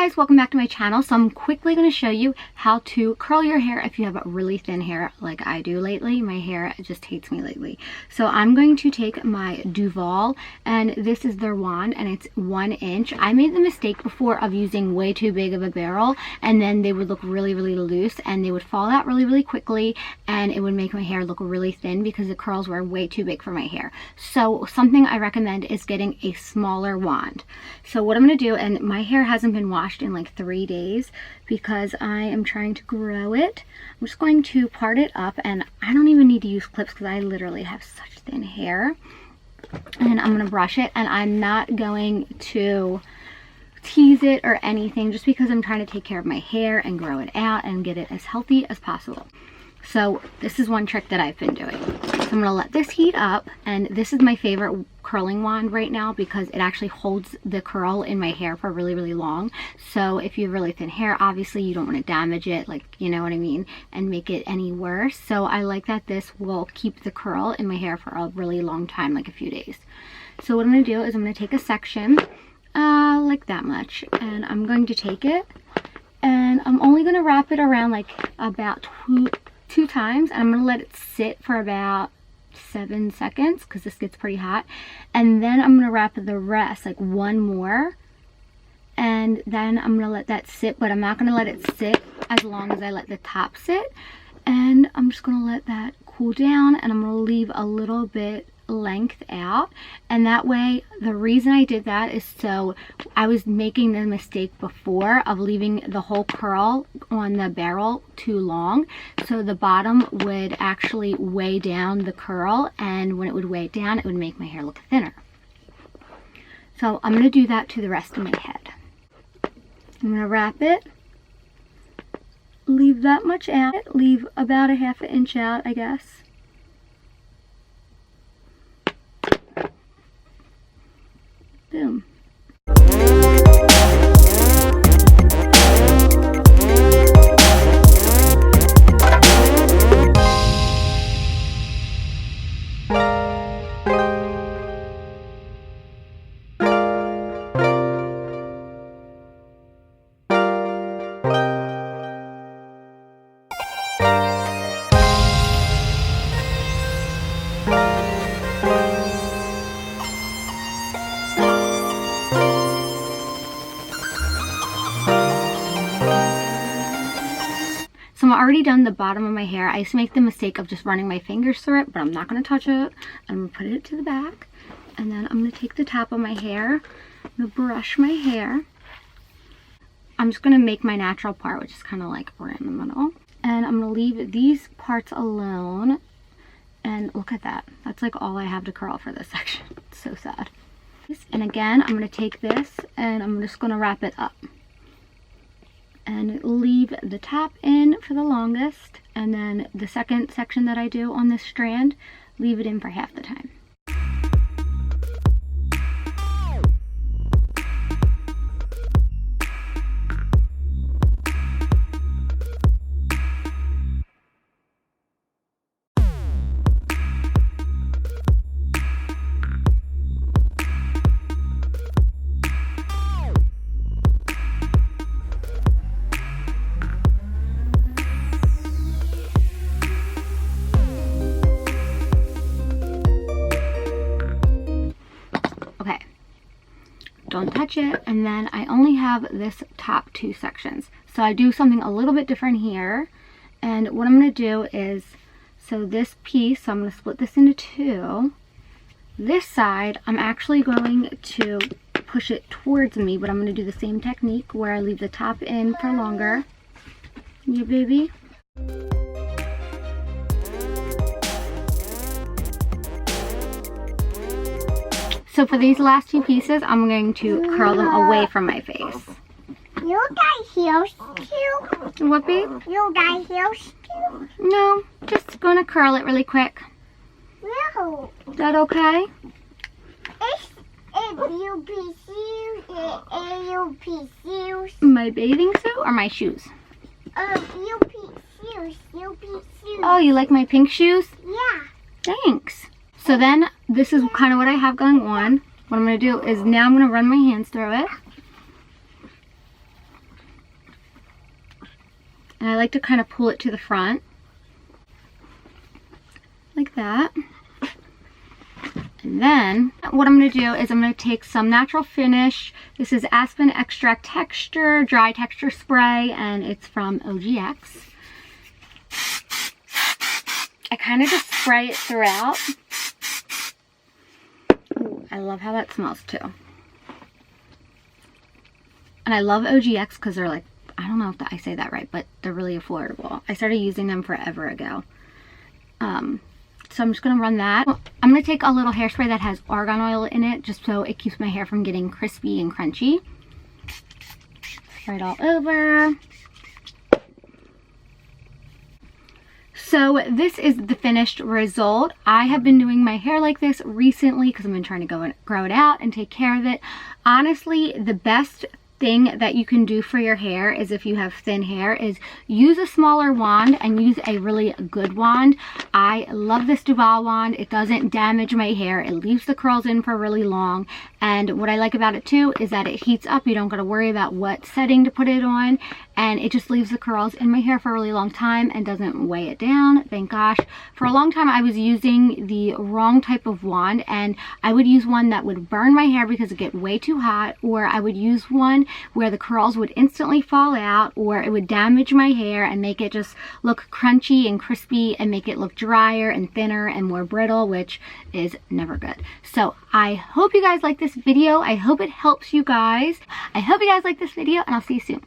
guys, welcome back to my channel. So I'm quickly going to show you how to curl your hair if you have really thin hair like I do lately. My hair just hates me lately. So I'm going to take my Duval, and this is their wand, and it's 1 inch. I made the mistake before of using way too big of a barrel, and then they would look really loose, and they would fall out really quickly, and it would make my hair look really thin because the curls were way too big for my hair. So something I recommend is getting a smaller wand. So what I'm going to do, and my hair hasn't been washed in like 3 days because I am trying to grow it. I'm just going to part it up, and I don't even need to use clips because I literally have such thin hair. And I'm going to brush it, and I'm not going to tease it or anything just because I'm trying to take care of my hair and grow it out and get it as healthy as possible. So this is one trick that I've been doing. So I'm going to let this heat up, and this is my favorite curling wand right now because it actually holds the curl in my hair for really long. So if you have really thin hair, obviously you don't want to damage it, like, you know what I mean, and make it any worse. So I like that this will keep the curl in my hair for a really long time, like a few days. So what I'm going to do is I'm going to take a section like that much, and I'm going to take it, and I'm only going to wrap it around like about two times, and I'm going to let it sit for about 7 seconds because this gets pretty hot, and then I'm going to wrap the rest, like one more, and then I'm going to let that sit, but I'm not going to let it sit as long as I let the top sit, and I'm just going to let that cool down, and I'm going to leave a little bit length out. And that way, the reason I did that is so I was making the mistake before of leaving the whole curl on the barrel too long, so the bottom would actually weigh down the curl, and when it would weigh it down, it would make my hair look thinner. So I'm going to do that to the rest of my head. I'm going to wrap it, leave that much out, leave about a ½ inch out, I guess. Boom. So I'm already done the bottom of my hair. I used to make the mistake of just running my fingers through it, but I'm not going to touch it. I'm going to put it to the back, and then I'm going to take the top of my hair. I'm going to brush my hair. I'm just going to make my natural part, which is kind of like right in the middle. And I'm going to leave these parts alone. And look at that. That's like all I have to curl for this section. It's so sad. And again, I'm going to take this, and I'm just going to wrap it up. And leave the top in for the longest, and then the second section that I do on this strand, leave it in for half the time. Don't touch it. And then I only have this top 2 sections, so I do something a little bit different here. And what I'm going to do is, so this piece, so I'm going to split this into 2. This side, I'm actually going to push it towards me, but I'm going to do the same technique where I leave the top in for longer. Yeah, baby. So for these last 2 pieces, I'm going to curl them away from my face. You got heels too? What, babe? You got heels too? No, just gonna curl it really quick. No. Is that okay? It's shoes. My bathing suit or my shoes? Shoes. Oh, you like my pink shoes? Yeah. Thanks. So then, this is kind of what I have going on. What I'm going to do is now I'm going to run my hands through it. And I like to kind of pull it to the front. Like that. And then what I'm going to do is I'm going to take some natural finish. This is Aspen Extract Texture Dry Texture Spray, and it's from OGX. I kind of just spray it throughout. Ooh, I love how that smells too. And I love OGX because they're like, I don't know if I say that right, but they're really affordable. I started using them forever ago. So I'm just going to run that. I'm going to take a little hairspray that has argan oil in it, just so it keeps my hair from getting crispy and crunchy. Spray it all over. So this is the finished result. I have been doing my hair like this recently because I've been trying to grow it out and take care of it. Honestly, the best thing that you can do for your hair is, if you have thin hair, is use a smaller wand and use a really good wand. I love this Duval wand. It doesn't damage my hair. It leaves the curls in for really long. And what I like about it too is that it heats up. You don't got to worry about what setting to put it on, and it just leaves the curls in my hair for a really long time and doesn't weigh it down. Thank gosh. For a long time I was using the wrong type of wand, and I would use one that would burn my hair because it get way too hot, or I would use one where the curls would instantly fall out, or it would damage my hair and make it just look crunchy and crispy and make it look drier and thinner and more brittle, which is never good. So I hope you guys like this video. I hope it helps you guys. I hope you guys like this video, and I'll see you soon.